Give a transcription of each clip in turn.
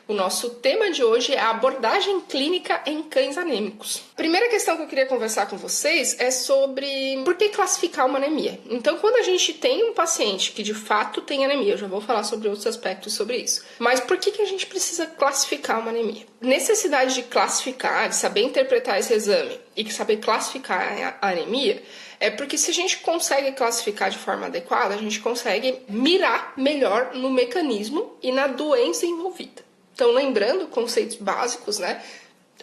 O nosso tema de hoje é a abordagem clínica em cães anêmicos. A primeira questão que eu queria conversar com vocês é sobre por que classificar uma anemia. Então, quando a gente tem um paciente que de fato tem anemia, eu já vou falar sobre outros aspectos sobre isso, mas por que a gente precisa classificar uma anemia? Necessidade de classificar, de saber interpretar esse exame e de saber classificar a anemia é porque se a gente consegue classificar de forma adequada, a gente consegue mirar melhor no mecanismo e na doença envolvida. Então, lembrando conceitos básicos, né?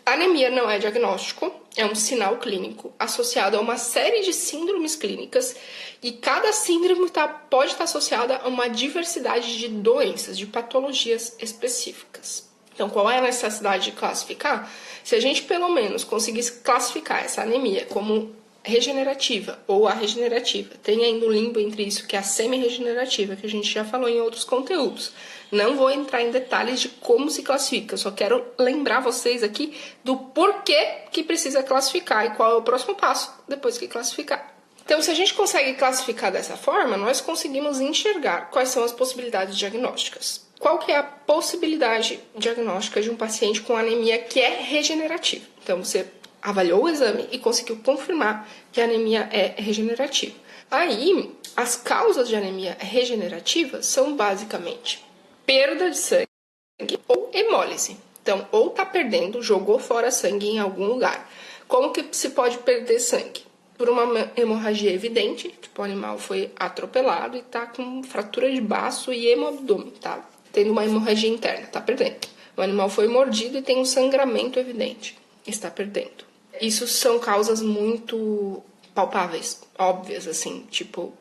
Anemia não é diagnóstico, é um sinal clínico associado a uma série de síndromes clínicas e cada síndrome pode estar associada a uma diversidade de doenças, de patologias específicas. Então, qual é a necessidade de classificar? Se a gente, pelo menos, conseguisse classificar essa anemia como regenerativa ou a regenerativa, tem ainda um limbo entre isso, que é a semi-regenerativa, que a gente já falou em outros conteúdos. Não vou entrar em detalhes de como se classifica, eu só quero lembrar vocês aqui do porquê que precisa classificar e qual é o próximo passo depois que classificar. Então, se a gente consegue classificar dessa forma, nós conseguimos enxergar quais são as possibilidades diagnósticas. Qual que é a possibilidade diagnóstica de um paciente com anemia que é regenerativa? Então, você avaliou o exame e conseguiu confirmar que a anemia é regenerativa. Aí, as causas de anemia regenerativa são basicamente perda de sangue ou hemólise. Então, ou tá perdendo, jogou fora sangue em algum lugar. Como que se pode perder sangue? Por uma hemorragia evidente, tipo o animal foi atropelado e tá com fratura de baço e hemoabdômen, tá tendo uma hemorragia interna, tá perdendo. O animal foi mordido e tem um sangramento evidente, está perdendo. Isso são causas muito palpáveis, óbvias, assim, tipo,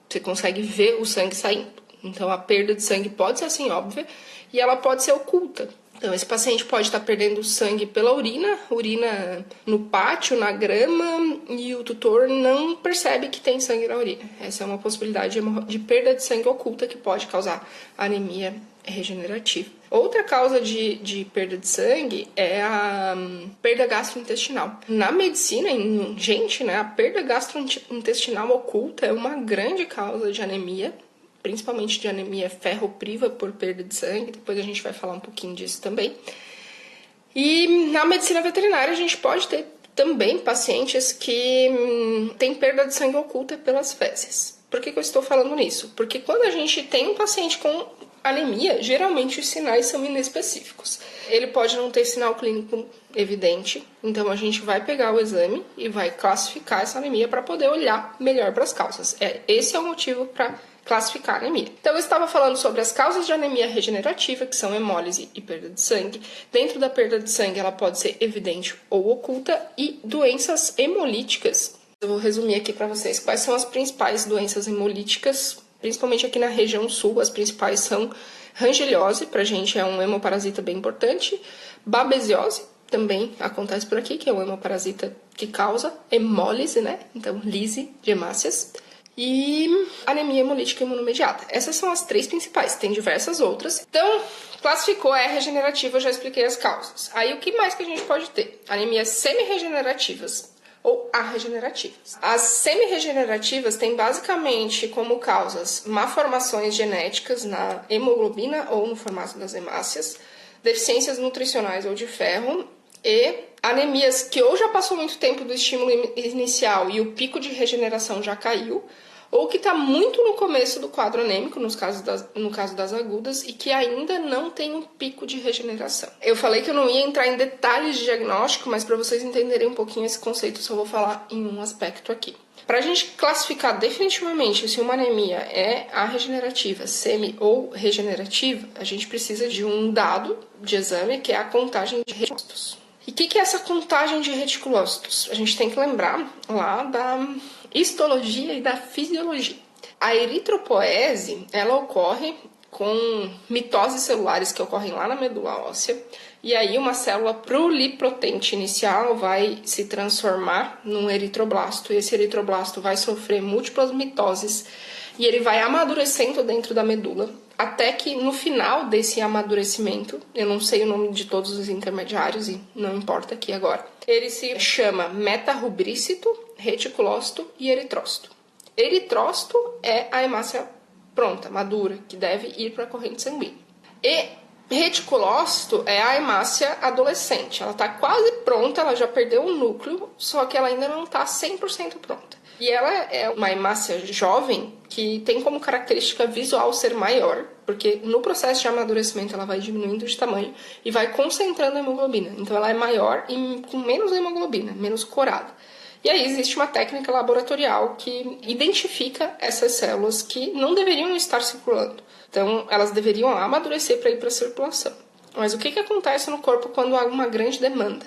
você consegue ver o sangue saindo. Então, a perda de sangue pode ser assim óbvia e ela pode ser oculta. Então, esse paciente pode estar perdendo sangue pela urina no pátio, na grama, e o tutor não percebe que tem sangue na urina. Essa é uma possibilidade de perda de sangue oculta que pode causar anemia regenerativa. Outra causa de perda de sangue é a perda gastrointestinal. Na medicina, em gente, né, a perda gastrointestinal oculta é uma grande causa de anemia, principalmente de anemia ferropriva por perda de sangue, depois a gente vai falar um pouquinho disso também. E na medicina veterinária a gente pode ter também pacientes que têm perda de sangue oculta pelas fezes. Por que eu estou falando nisso? Porque quando a gente tem um paciente com anemia, geralmente os sinais são inespecíficos. Ele pode não ter sinal clínico evidente, então a gente vai pegar o exame e vai classificar essa anemia para poder olhar melhor para as causas. Esse é o motivo para classificar a anemia. Então, eu estava falando sobre as causas de anemia regenerativa, que são hemólise e perda de sangue. Dentro da perda de sangue, ela pode ser evidente ou oculta, e doenças hemolíticas. Eu vou resumir aqui para vocês quais são as principais doenças hemolíticas, principalmente aqui na região sul. As principais são rangeliose, pra gente é um hemoparasita bem importante, babesiose, também acontece por aqui, que é um hemoparasita que causa hemólise, né? Então, lise de hemácias. E anemia hemolítica imunomediada. Essas são as três principais, tem diversas outras. Então, classificou, é regenerativa, eu já expliquei as causas. Aí, o que mais que a gente pode ter? Anemias semi-regenerativas ou arregenerativas. As semi-regenerativas têm basicamente como causas malformações genéticas na hemoglobina ou no formato das hemácias, deficiências nutricionais ou de ferro, e anemias que ou já passou muito tempo do estímulo inicial e o pico de regeneração já caiu, ou que está muito no começo do quadro anêmico, no caso das agudas, e que ainda não tem um pico de regeneração. Eu falei que eu não ia entrar em detalhes de diagnóstico, mas para vocês entenderem um pouquinho esse conceito, só vou falar em um aspecto aqui. Para a gente classificar definitivamente se uma anemia é regenerativa, semi ou regenerativa, a gente precisa de um dado de exame, que é a contagem de reticulócitos. E o que é essa contagem de reticulócitos? A gente tem que lembrar lá da histologia e da fisiologia. A eritropoese, ela ocorre com mitoses celulares que ocorrem lá na medula óssea, e aí uma célula prolipotente inicial vai se transformar num eritroblasto, e esse eritroblasto vai sofrer múltiplas mitoses, e ele vai amadurecendo dentro da medula, até que no final desse amadurecimento, eu não sei o nome de todos os intermediários e não importa aqui agora, ele se chama metarubrícito, reticulócito e eritrócito. Eritrócito é a hemácia pronta, madura, que deve ir para a corrente sanguínea. E Reticulócito é a hemácia adolescente. Ela está quase pronta, ela já perdeu o núcleo, só que ela ainda não está 100% pronta. E ela é uma hemácia jovem que tem como característica visual ser maior, porque no processo de amadurecimento ela vai diminuindo de tamanho e vai concentrando a hemoglobina. Então ela é maior e com menos hemoglobina, menos corada. E aí existe uma técnica laboratorial que identifica essas células que não deveriam estar circulando. Então elas deveriam amadurecer para ir para a circulação. Mas o que acontece no corpo quando há uma grande demanda?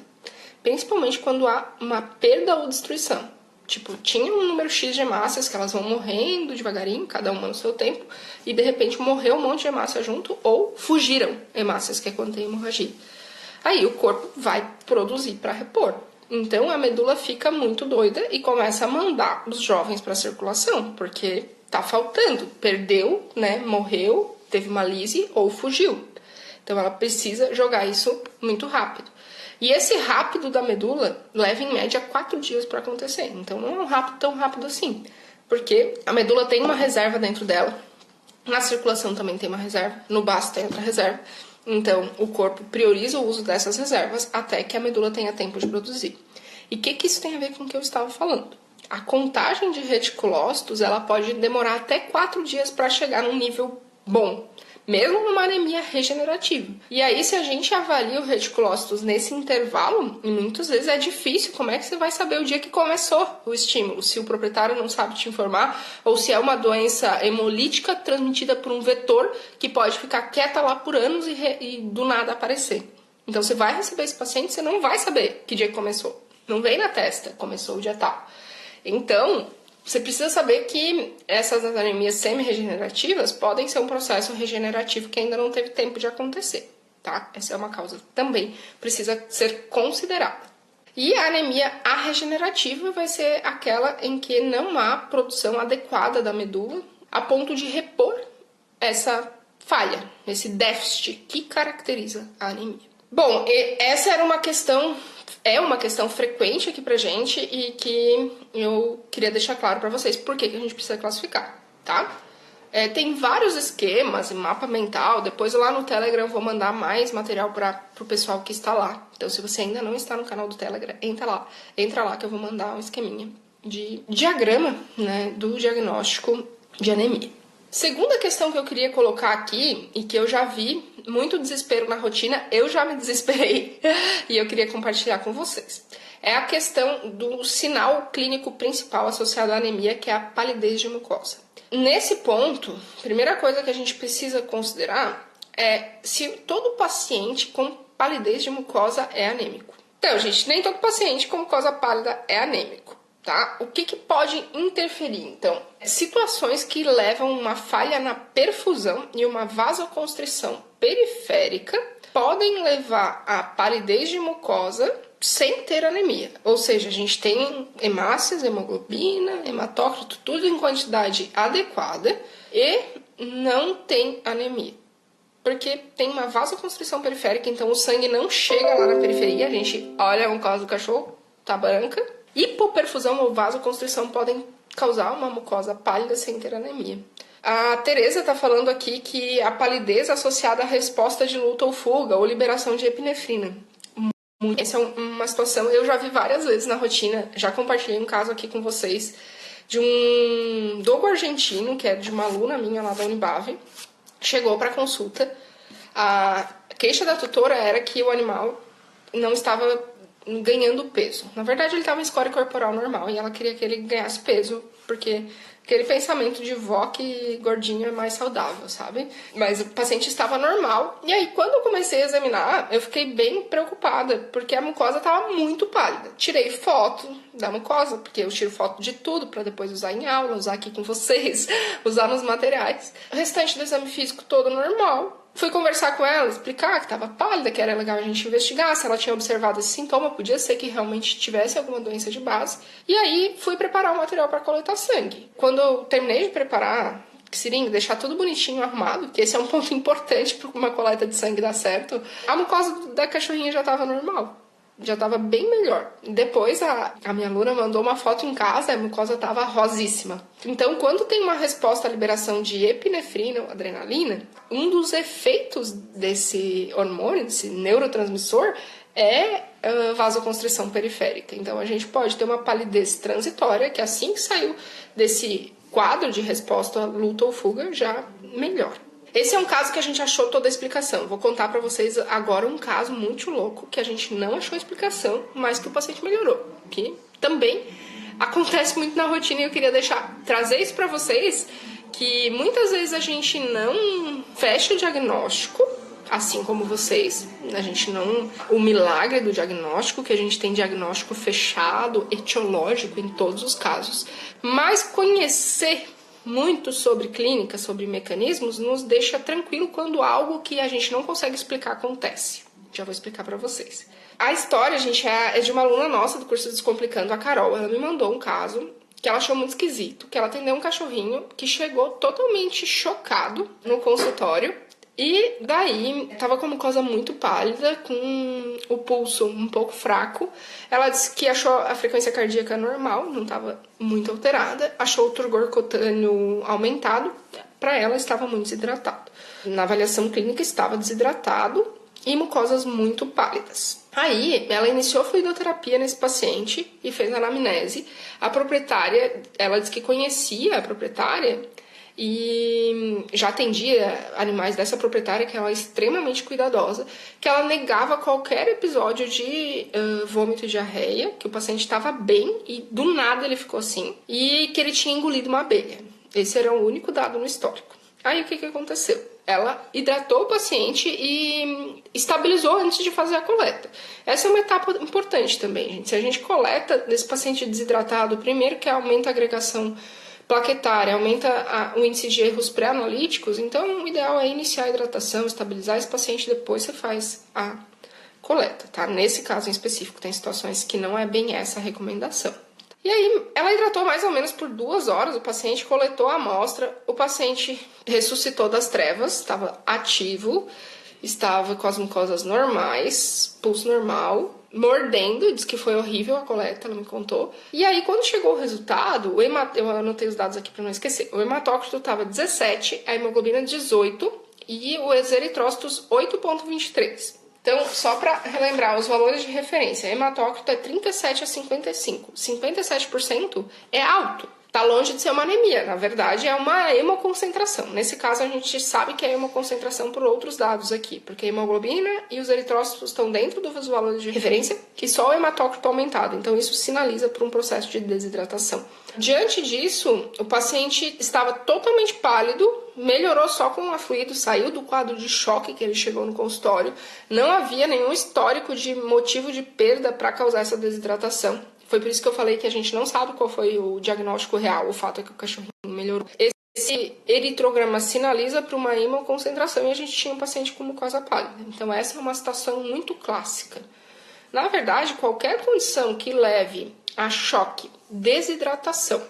Principalmente quando há uma perda ou destruição. Tipo, tinha um número X de hemácias que elas vão morrendo devagarinho, cada uma no seu tempo, e de repente morreu um monte de hemácia junto, ou fugiram hemácias, que é quando tem hemorragia. Aí o corpo vai produzir para repor. Então a medula fica muito doida e começa a mandar os jovens para a circulação, porque tá faltando, perdeu, né, morreu, teve uma lise ou fugiu. Então ela precisa jogar isso muito rápido. E esse rápido da medula leva em média 4 dias para acontecer. Então não é um rápido tão rápido assim. Porque a medula tem uma reserva dentro dela. Na circulação também tem uma reserva. No baço tem outra reserva. Então o corpo prioriza o uso dessas reservas até que a medula tenha tempo de produzir. E o que isso tem a ver com o que eu estava falando? A contagem de reticulócitos ela pode demorar até 4 dias para chegar num nível bom. Mesmo numa anemia regenerativa. E aí, se a gente avalia o reticulócitos nesse intervalo, e muitas vezes é difícil, como é que você vai saber o dia que começou o estímulo? Se o proprietário não sabe te informar, ou se é uma doença hemolítica transmitida por um vetor que pode ficar quieta lá por anos e do nada aparecer. Então, você vai receber esse paciente, você não vai saber que dia que começou. Não vem na testa, começou o dia tal. Então, você precisa saber que essas anemias semi-regenerativas podem ser um processo regenerativo que ainda não teve tempo de acontecer, tá? Essa é uma causa que também precisa ser considerada. E a anemia arregenerativa vai ser aquela em que não há produção adequada da medula a ponto de repor essa falha, esse déficit que caracteriza a anemia. Bom, essa era uma questão frequente aqui pra gente e que eu queria deixar claro pra vocês por que a gente precisa classificar, tá? Tem vários esquemas e mapa mental, depois lá no Telegram eu vou mandar mais material pro pessoal que está lá. Então se você ainda não está no canal do Telegram, entra lá que eu vou mandar um esqueminha de diagrama, né, do diagnóstico de anemia. Segunda questão que eu queria colocar aqui, e que eu já vi muito desespero na rotina, eu já me desesperei, e eu queria compartilhar com vocês. É a questão do sinal clínico principal associado à anemia, que é a palidez de mucosa. Nesse ponto, a primeira coisa que a gente precisa considerar é se todo paciente com palidez de mucosa é anêmico. Então, gente, nem todo paciente com mucosa pálida é anêmico. Tá? O que pode interferir? Então, situações que levam uma falha na perfusão e uma vasoconstrição periférica podem levar a palidez de mucosa sem ter anemia. Ou seja, a gente tem hemácias, hemoglobina, hematócrito, tudo em quantidade adequada e não tem anemia. Porque tem uma vasoconstrição periférica, então o sangue não chega lá na periferia. A gente olha a mucosa do cachorro, tá branca. Hipoperfusão ou vasoconstrição podem causar uma mucosa pálida sem ter anemia. A Tereza está falando aqui que a palidez é associada à resposta de luta ou fuga ou liberação de epinefrina. Essa é uma situação eu já vi várias vezes na rotina. Já compartilhei um caso aqui com vocês de um dogo argentino, que é de uma aluna minha lá da Unibave. Chegou para consulta. A queixa da tutora era que o animal não estava ganhando peso. Na verdade, ele estava em score corporal normal e ela queria que ele ganhasse peso, porque aquele pensamento de vó que gordinho é mais saudável, sabe? Mas o paciente estava normal. E aí, quando eu comecei a examinar, eu fiquei bem preocupada, porque a mucosa estava muito pálida. Tirei foto da mucosa, porque eu tiro foto de tudo para depois usar em aula, usar aqui com vocês, usar nos materiais. O restante do exame físico todo normal. Fui conversar com ela, explicar que estava pálida, que era legal a gente investigar se ela tinha observado esse sintoma, podia ser que realmente tivesse alguma doença de base. E aí fui preparar o material para coletar sangue. Quando eu terminei de preparar seringa, deixar tudo bonitinho, arrumado, que esse é um ponto importante para uma coleta de sangue dar certo, a mucosa da cachorrinha já estava normal. já estava bem melhor. Depois a minha aluna mandou uma foto em casa, a mucosa estava rosíssima. Então, quando tem uma resposta à liberação de epinefrina ou adrenalina, um dos efeitos desse hormônio, desse neurotransmissor, é vasoconstrição periférica. Então, a gente pode ter uma palidez transitória, que assim que saiu desse quadro de resposta à luta ou fuga, já melhora. Esse é um caso que a gente achou toda a explicação. Vou contar para vocês agora um caso muito louco que a gente não achou explicação, mas que o paciente melhorou, que também acontece muito na rotina e eu queria trazer isso para vocês, que muitas vezes a gente não fecha o diagnóstico, assim como vocês, a gente não... O milagre do diagnóstico, que a gente tem diagnóstico fechado, etiológico em todos os casos, mas conhecer muito sobre clínica, sobre mecanismos, nos deixa tranquilo quando algo que a gente não consegue explicar acontece. Já vou explicar para vocês. A história, gente, é de uma aluna nossa do curso Descomplicando, a Carol. Ela me mandou um caso que ela achou muito esquisito, que ela atendeu um cachorrinho que chegou totalmente chocado no consultório. E daí, tava com uma mucosa muito pálida, com o pulso um pouco fraco. Ela disse que achou a frequência cardíaca normal, não estava muito alterada. Achou o turgor cutâneo aumentado. Para ela, estava muito desidratado. Na avaliação clínica, estava desidratado e mucosas muito pálidas. Aí, ela iniciou fluidoterapia nesse paciente e fez anamnese. A proprietária, ela disse que conhecia a proprietária e já atendia animais dessa proprietária, que ela é extremamente cuidadosa, que ela negava qualquer episódio de vômito e diarreia, que o paciente estava bem e do nada ele ficou assim, e que ele tinha engolido uma abelha. Esse era o único dado no histórico. Aí o que aconteceu? Ela hidratou o paciente e estabilizou antes de fazer a coleta. Essa é uma etapa importante também, gente. Se a gente coleta desse paciente desidratado, primeiro que aumenta a agregação plaquetária, aumenta o índice de erros pré-analíticos, então o ideal é iniciar a hidratação, estabilizar esse paciente, depois você faz a coleta, tá? Nesse caso em específico, tem situações que não é bem essa a recomendação. E aí, ela hidratou mais ou menos por 2 horas, o paciente coletou a amostra, o paciente ressuscitou das trevas, estava ativo, estava com as mucosas normais, pulso normal, mordendo, diz que foi horrível a coleta, ela me contou. E aí, quando chegou o resultado, eu anotei os dados aqui para não esquecer, o hematócrito estava 17, a hemoglobina 18 e os eritrócitos 8,23. Então, só para relembrar os valores de referência, hematócrito é 37 a 55. 57% é alto. Está longe de ser uma anemia, na verdade é uma hemoconcentração. Nesse caso a gente sabe que é hemoconcentração por outros dados aqui, porque a hemoglobina e os eritrócitos estão dentro dos valores de referência e só o hematócrito aumentado, então isso sinaliza por um processo de desidratação. Diante disso, o paciente estava totalmente pálido, melhorou só com a fluido, saiu do quadro de choque que ele chegou no consultório, não havia nenhum histórico de motivo de perda para causar essa desidratação. Foi por isso que eu falei que a gente não sabe qual foi o diagnóstico real. O fato é que o cachorrinho melhorou. Esse eritrograma sinaliza para uma hemoconcentração e a gente tinha um paciente com mucosa pálida. Então essa é uma situação muito clássica. Na verdade, qualquer condição que leve a choque, desidratação,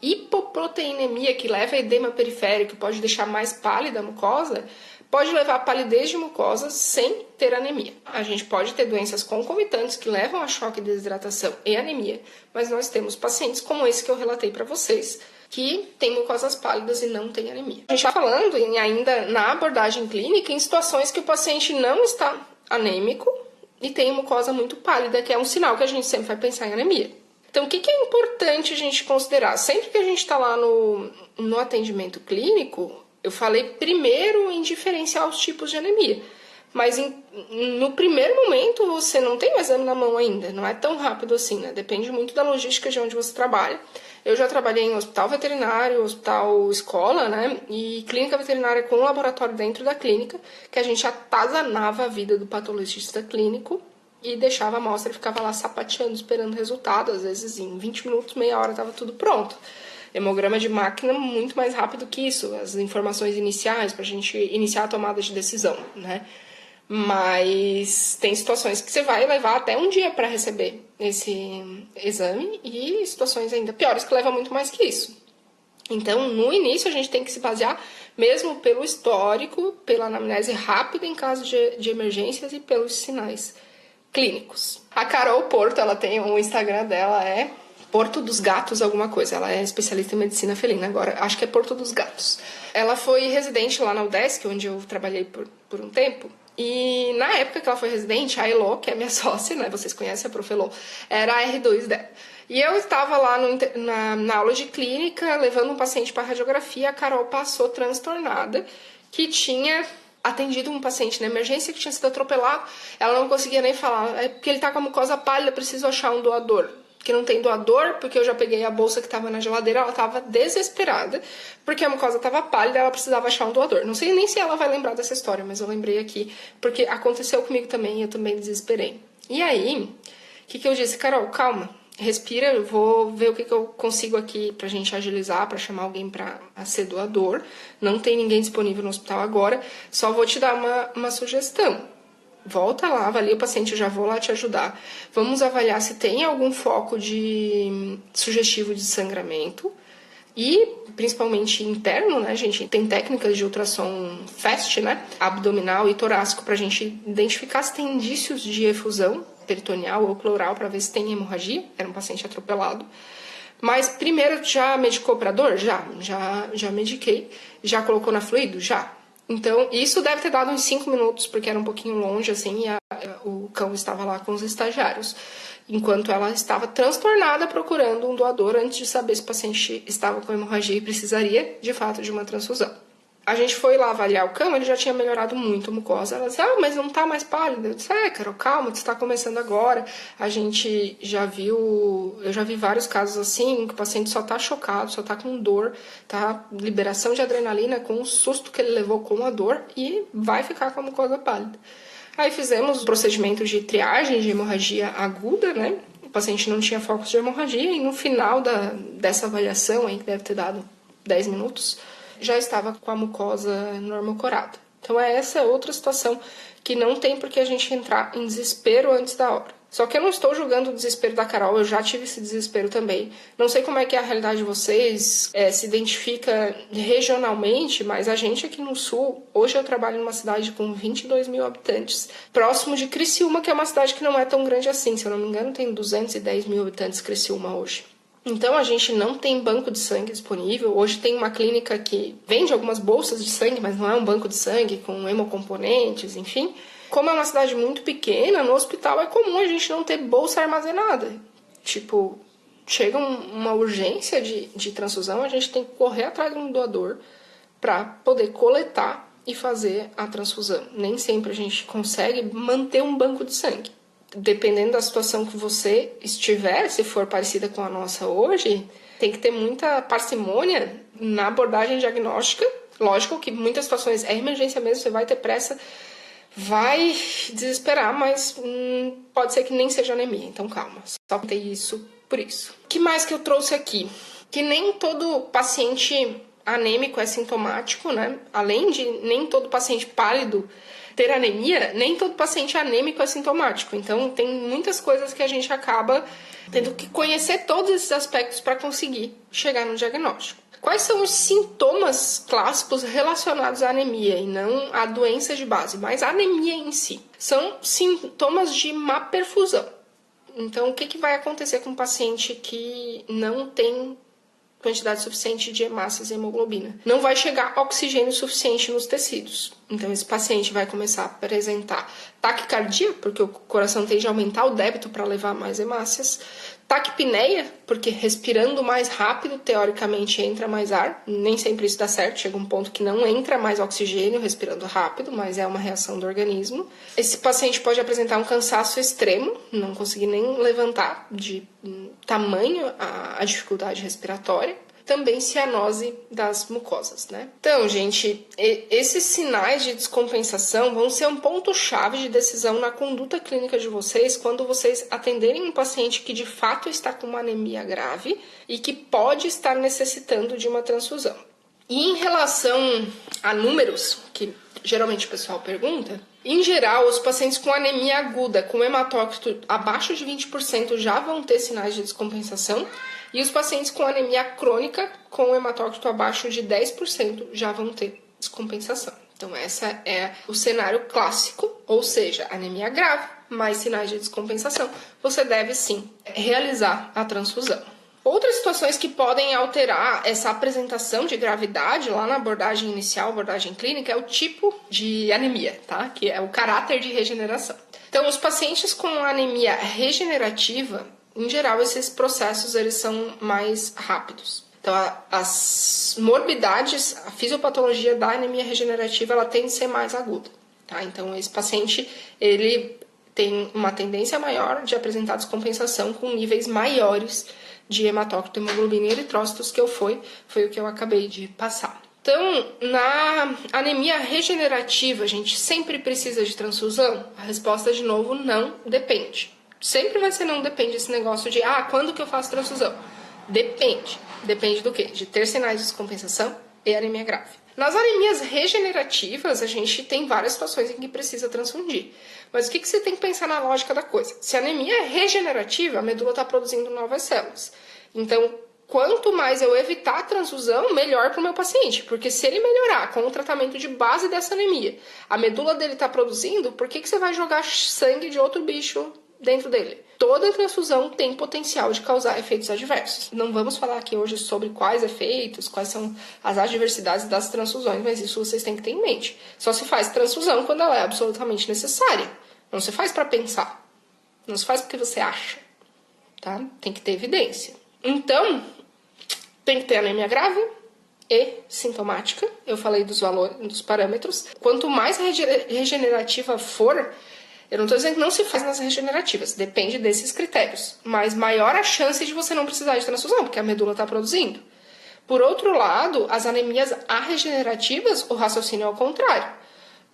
hipoproteinemia, que leva a edema periférico, pode deixar mais pálida a mucosa, pode levar a palidez de mucosa sem ter anemia. A gente pode ter doenças concomitantes que levam a choque, desidratação e anemia, mas nós temos pacientes como esse que eu relatei para vocês, que têm mucosas pálidas e não têm anemia. A gente está falando ainda na abordagem clínica em situações que o paciente não está anêmico e tem mucosa muito pálida, que é um sinal que a gente sempre vai pensar em anemia. Então, o que é importante a gente considerar? Sempre que a gente está lá no atendimento clínico, eu falei primeiro em diferenciar os tipos de anemia, mas no primeiro momento você não tem o exame na mão ainda, não é tão rápido assim, né? Depende muito da logística de onde você trabalha. Eu já trabalhei em hospital veterinário, hospital escola, né? E clínica veterinária com laboratório dentro da clínica, que a gente atazanava a vida do patologista clínico e deixava a amostra e ficava lá sapateando, esperando o resultado. Às vezes em 20 minutos, meia hora estava tudo pronto. Hemograma de máquina muito mais rápido que isso, as informações iniciais para a gente iniciar a tomada de decisão, né? Mas tem situações que você vai levar até um dia para receber esse exame e situações ainda piores que levam muito mais que isso. Então, no início, a gente tem que se basear mesmo pelo histórico, pela anamnese rápida em caso de emergências e pelos sinais clínicos. A Carol Porto, ela tem um Instagram dela, é Porto dos Gatos alguma coisa. Ela é especialista em medicina felina, agora acho que é Porto dos Gatos. Ela foi residente lá na UDESC, onde eu trabalhei por um tempo. E na época que ela foi residente, a Elô, que é minha sócia, né, vocês conhecem a Prof. Elô, era a R2 dela. E eu estava lá na aula de clínica, levando um paciente para radiografia, a Carol passou transtornada, que tinha atendido um paciente na emergência que tinha sido atropelado. Ela não conseguia nem falar, é porque ele tá com a mucosa pálida, preciso achar um doador. Que não tem doador, porque eu já peguei a bolsa que estava na geladeira, ela estava desesperada, porque a mucosa estava pálida, ela precisava achar um doador. Não sei nem se ela vai lembrar dessa história, mas eu lembrei aqui, porque aconteceu comigo também e eu também desesperei. E aí, o que eu disse? Carol, calma, respira, eu vou ver o que eu consigo aqui pra gente agilizar, pra chamar alguém pra ser doador. Não tem ninguém disponível no hospital agora, só vou te dar uma sugestão. Volta lá, avalia o paciente, eu já vou lá te ajudar. Vamos avaliar se tem algum foco de sugestivo de sangramento e principalmente interno, né, gente? Tem técnicas de ultrassom FAST, né, abdominal e torácico pra gente identificar se tem indícios de efusão peritoneal ou pleural para ver se tem hemorragia. Era um paciente atropelado. Mas primeiro, já medicou para dor? Já mediquei. Já colocou na fluido? Já. Então, isso deve ter dado uns 5 minutos, porque era um pouquinho longe, assim, e o cão estava lá com os estagiários, enquanto ela estava transtornada procurando um doador antes de saber se o paciente estava com hemorragia e precisaria, de fato, de uma transfusão. A gente foi lá avaliar o cão, ele já tinha melhorado muito a mucosa. Ela disse, mas não tá mais pálido. Eu disse, Carol, calma, você está começando agora. A gente eu já vi vários casos assim, que o paciente só tá chocado, só tá com dor, tá? Liberação de adrenalina com o susto que ele levou com a dor e vai ficar com a mucosa pálida. Aí fizemos o procedimento de triagem de hemorragia aguda, né? O paciente não tinha focos de hemorragia e no final dessa avaliação, aí, que deve ter dado 10 minutos, já estava com a mucosa normocorada. Então essa é outra situação que não tem por que a gente entrar em desespero antes da hora. Só que eu não estou julgando o desespero da Carol, eu já tive esse desespero também. Não sei como é que é a realidade de vocês, se identifica regionalmente, mas a gente aqui no Sul, hoje eu trabalho numa cidade com 22 mil habitantes, próximo de Criciúma, que é uma cidade que não é tão grande assim, se eu não me engano tem 210 mil habitantes Criciúma hoje. Então, a gente não tem banco de sangue disponível. Hoje tem uma clínica que vende algumas bolsas de sangue, mas não é um banco de sangue com hemocomponentes, enfim. Como é uma cidade muito pequena, no hospital é comum a gente não ter bolsa armazenada. Tipo, chega uma urgência de transfusão, a gente tem que correr atrás de um doador para poder coletar e fazer a transfusão. Nem sempre a gente consegue manter um banco de sangue. Dependendo da situação que você estiver, se for parecida com a nossa hoje, tem que ter muita parcimônia na abordagem diagnóstica. Lógico que em muitas situações é emergência mesmo, você vai ter pressa, vai desesperar, mas pode ser que nem seja anemia, então calma. Só ter isso por isso. O que mais que eu trouxe aqui? Que nem todo paciente anêmico é sintomático, né? Além de nem todo paciente pálido ter anemia, nem todo paciente anêmico é sintomático. Então, tem muitas coisas que a gente acaba tendo que conhecer todos esses aspectos para conseguir chegar no diagnóstico. Quais são os sintomas clássicos relacionados à anemia e não à doença de base, mas à anemia em si? São sintomas de má perfusão. Então, o que vai acontecer com um paciente que não tem quantidade suficiente de hemácias e hemoglobina? Não vai chegar oxigênio suficiente nos tecidos. Então, esse paciente vai começar a apresentar taquicardia, porque o coração tende a aumentar o débito para levar mais hemácias. Taquipneia, porque respirando mais rápido, teoricamente, entra mais ar. Nem sempre isso dá certo. Chega um ponto que não entra mais oxigênio respirando rápido, mas é uma reação do organismo. Esse paciente pode apresentar um cansaço extremo, não conseguir nem levantar de tamanho a dificuldade respiratória. Também cianose das mucosas, né? Então, gente, esses sinais de descompensação vão ser um ponto-chave de decisão na conduta clínica de vocês quando vocês atenderem um paciente que de fato está com uma anemia grave e que pode estar necessitando de uma transfusão. E em relação a números, que geralmente o pessoal pergunta, em geral, os pacientes com anemia aguda, com hematócrito abaixo de 20% já vão ter sinais de descompensação. E os pacientes com anemia crônica, com hematócrito abaixo de 10%, já vão ter descompensação. Então, esse é o cenário clássico, ou seja, anemia grave, mais sinais de descompensação. Você deve, sim, realizar a transfusão. Outras situações que podem alterar essa apresentação de gravidade lá na abordagem inicial, abordagem clínica, é o tipo de anemia, tá? Que é o caráter de regeneração. Então, os pacientes com anemia regenerativa, em geral, esses processos eles são mais rápidos. Então, as morbidades, a fisiopatologia da anemia regenerativa, ela tende a ser mais aguda, tá? Então, esse paciente, ele tem uma tendência maior de apresentar descompensação com níveis maiores de hematócrito, hemoglobina e eritrócitos, que foi o que eu acabei de passar. Então, na anemia regenerativa, a gente sempre precisa de transfusão? A resposta, de novo, não depende. Sempre vai ser não depende esse negócio de, quando que eu faço transfusão? Depende. Depende do quê? De ter sinais de descompensação e anemia grave. Nas anemias regenerativas, a gente tem várias situações em que precisa transfundir. Mas o que você tem que pensar na lógica da coisa? Se a anemia é regenerativa, a medula está produzindo novas células. Então, quanto mais eu evitar a transfusão, melhor para o meu paciente. Porque se ele melhorar com o tratamento de base dessa anemia, a medula dele está produzindo, por que você vai jogar sangue de outro bicho dentro dele? Toda transfusão tem potencial de causar efeitos adversos. Não vamos falar aqui hoje sobre quais efeitos, quais são as adversidades das transfusões, mas isso vocês têm que ter em mente. Só se faz transfusão quando ela é absolutamente necessária. Não se faz para pensar. Não se faz porque você acha. Tá? Tem que ter evidência. Então, tem que ter anemia grave e sintomática. Eu falei dos valores, dos parâmetros. Quanto mais regenerativa for, eu não estou dizendo que não se faz nas regenerativas, depende desses critérios. Mas maior a chance de você não precisar de transfusão, porque a medula está produzindo. Por outro lado, as anemias arregenerativas, o raciocínio é ao contrário.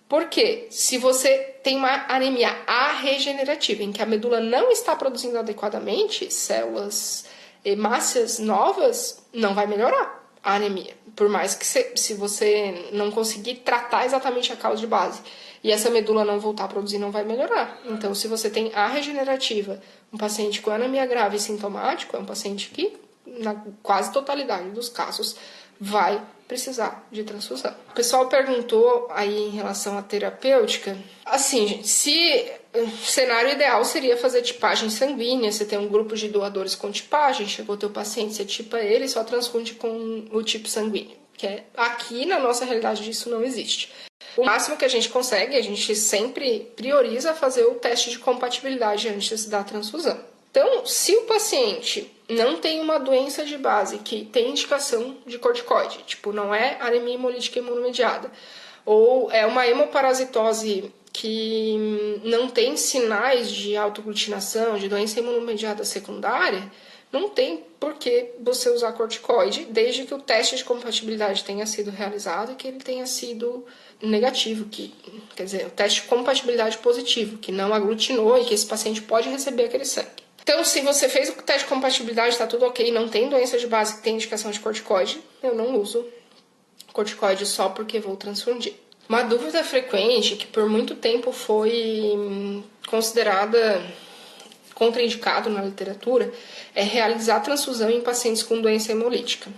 Porque se você tem uma anemia arregenerativa, em que a medula não está produzindo adequadamente células hemácias novas, não vai melhorar a anemia. Por mais que se você não conseguir tratar exatamente a causa de base e essa medula não voltar a produzir, não vai melhorar. Então, se você tem a regenerativa, um paciente com anemia grave e sintomático, é um paciente que, na quase totalidade dos casos, vai precisar de transfusão. O pessoal perguntou aí em relação à terapêutica. Assim, gente, o cenário ideal seria fazer tipagem sanguínea. Você tem um grupo de doadores com tipagem, chegou teu paciente, você tipa ele e só transfunde com o tipo sanguíneo. Aqui, na nossa realidade, isso não existe. O máximo que a gente consegue, a gente sempre prioriza fazer o teste de compatibilidade antes da transfusão. Então, se o paciente não tem uma doença de base que tem indicação de corticoide, tipo, não é anemia hemolítica imunomediada, ou é uma hemoparasitose que não tem sinais de autoglutinação, de doença imunomediada secundária, não tem por que você usar corticoide, desde que o teste de compatibilidade tenha sido realizado e que ele tenha sido negativo, quer dizer, o teste de compatibilidade positivo, que não aglutinou e que esse paciente pode receber aquele sangue. Então, se você fez o teste de compatibilidade, está tudo ok, não tem doença de base que tem indicação de corticoide, eu não uso corticoide só porque vou transfundir. Uma dúvida frequente, que por muito tempo foi considerada contraindicado na literatura, é realizar transfusão em pacientes com doença hemolítica.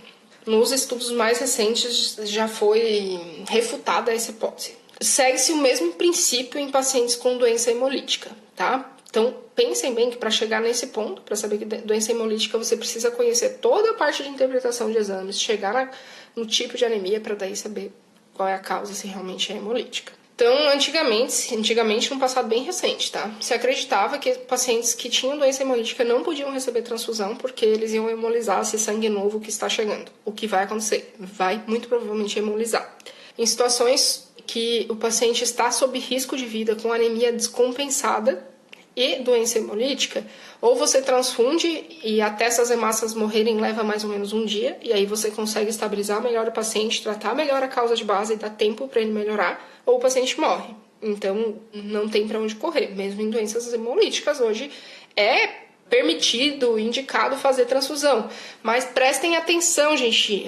Nos estudos mais recentes já foi refutada essa hipótese. Segue-se o mesmo princípio em pacientes com doença hemolítica, tá? Então, pensem bem que para chegar nesse ponto, para saber que doença hemolítica, você precisa conhecer toda a parte de interpretação de exames, chegar no tipo de anemia para daí saber qual é a causa, se realmente é hemolítica. Então, antigamente, num passado bem recente, tá? Se acreditava que pacientes que tinham doença hemolítica não podiam receber transfusão porque eles iam hemolizar esse sangue novo que está chegando. O que vai acontecer? Vai, muito provavelmente, hemolizar. Em situações que o paciente está sob risco de vida com anemia descompensada e doença hemolítica, ou você transfunde e até essas hemácias morrerem leva mais ou menos um dia, e aí você consegue estabilizar melhor o paciente, tratar melhor a causa de base e dar tempo para ele melhorar, ou o paciente morre. Então, não tem para onde correr. Mesmo em doenças hemolíticas, hoje é permitido, indicado fazer transfusão. Mas prestem atenção, gente.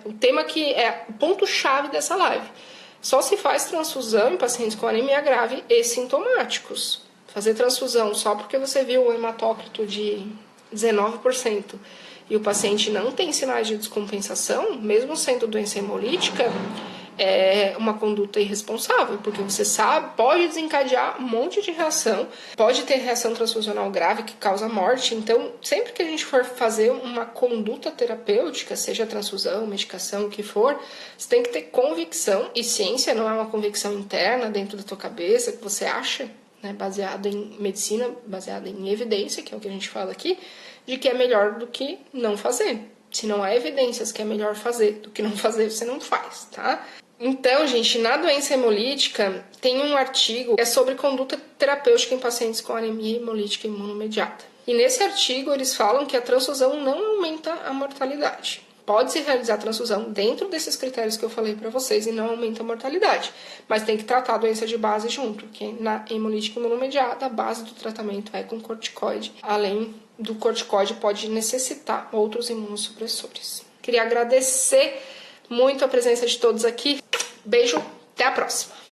O tema que é o ponto-chave dessa live. Só se faz transfusão em pacientes com anemia grave e sintomáticos. Fazer transfusão só porque você viu um hematócrito de 19% e o paciente não tem sinais de descompensação, mesmo sendo doença hemolítica, é uma conduta irresponsável, porque você sabe, pode desencadear um monte de reação, pode ter reação transfusional grave que causa morte. Então, sempre que a gente for fazer uma conduta terapêutica, seja transfusão, medicação, o que for, você tem que ter convicção, e ciência não é uma convicção interna dentro da tua cabeça, que você acha, né, baseado em medicina, baseado em evidência, que é o que a gente fala aqui, de que é melhor do que não fazer. Se não há evidências que é melhor fazer do que não fazer, você não faz, tá? Então, gente, na doença hemolítica, tem um artigo que é sobre conduta terapêutica em pacientes com anemia hemolítica imunomediata. E nesse artigo, eles falam que a transfusão não aumenta a mortalidade. Pode-se realizar a transfusão dentro desses critérios que eu falei para vocês e não aumenta a mortalidade. Mas tem que tratar a doença de base junto, que na hemolítica imunomediata, a base do tratamento é com corticoide. Além do corticoide, pode necessitar outros imunossupressores. Queria agradecer muito a presença de todos aqui. Beijo, até a próxima!